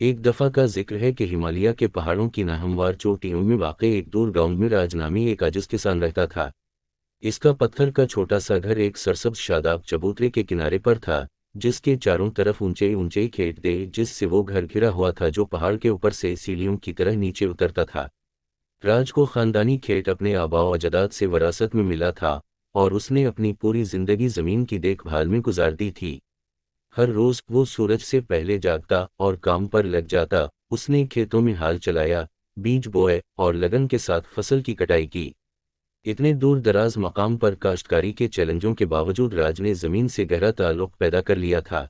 एक दफ़ा का जिक्र है कि हिमालय के पहाड़ों की नाहमवार चोटियों में वाक़ एक दूर गांव में राज नामी एक आजिज़ किसान रहता था। इसका पत्थर का छोटा सा घर एक सरसब्ज शादाब चबूतरे के किनारे पर था, जिसके चारों तरफ ऊंचे ऊंचे खेत थे, जिससे वो घर घिरा हुआ था जो पहाड़ के ऊपर से सीढ़ियों की तरह नीचे उतरता था। राज को खानदानी खेत अपने आबाओ अजदाद से विरासत में मिला था, और उसने अपनी पूरी जिंदगी जमीन की देखभाल में गुजार दी थी। हर रोज वो सूरज से पहले जागता और काम पर लग जाता। उसने खेतों में हाल चलाया, बीज बोए और लगन के साथ फसल की कटाई की। इतने दूर दराज मकाम पर काश्तकारी के चैलेंजों के बावजूद राज ने जमीन से गहरा ताल्लुक पैदा कर लिया था।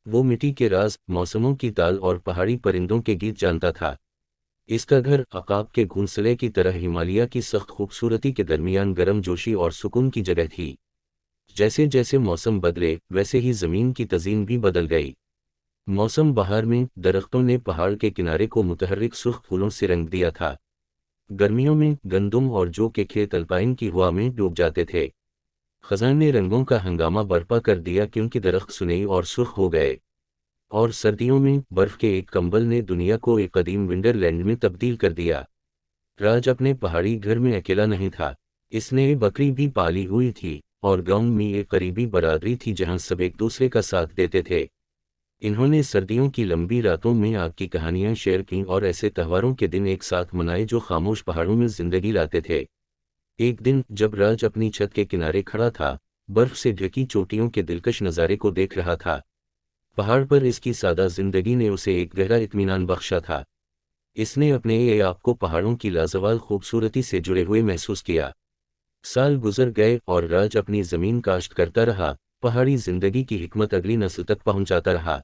वो मिट्टी के राज, मौसमों की ताल और पहाड़ी परिंदों के गीत जानता था। इसका घर अकाब के घोंसले की तरह हिमालय की सख्त खूबसूरती के दरमियान गर्म जोशी और सुकून की जगह थी। जैसे जैसे मौसम बदले वैसे ही जमीन की तज़ीन भी बदल गई। मौसम बहार में दरख्तों ने पहाड़ के किनारे को मुतहर्रिक सुर्ख फूलों से रंग दिया था। गर्मियों में गंदुम और जौ के खेत अल्पाइन की हवा में डूब जाते थे। खजान ने रंगों का हंगामा बर्पा कर दिया क्योंकि दरख्त सुनहरे और सुर्ख हो गए। और सर्दियों में बर्फ के एक कंबल ने दुनिया को एक कदीम विंडरलैंड में तब्दील कर दिया। राज अपने पहाड़ी घर में अकेला नहीं था। इसने बकरी भी पाली हुई थी, और गांव में एक करीबी बरादरी थी जहां सब एक दूसरे का साथ देते थे। इन्होंने सर्दियों की लंबी रातों में आग की कहानियां शेयर की और ऐसे त्योहारों के दिन एक साथ मनाए जो खामोश पहाड़ों में जिंदगी लाते थे। एक दिन जब राज अपनी छत के किनारे खड़ा था, बर्फ से ढकी चोटियों के दिलकश नज़ारे को देख रहा था। पहाड़ पर इसकी सादा जिंदगी ने उसे एक गहरा इत्मीनान बख्शा था। इसने अपने ये आप को पहाड़ों की लाजवाब खूबसूरती से जुड़े हुए महसूस किया। साल गुजर गए और राज अपनी जमीन काश्त करता रहा, पहाड़ी जिंदगी की हिकमत अगली नस्ल तक पहुंचाता रहा।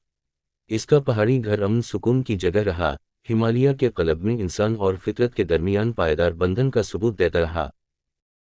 इसका पहाड़ी घर अमन सुकून की जगह रहा, हिमालय के क़ल्ब में इंसान और फितरत के दरमियान पायदार बंधन का सबूत देता रहा।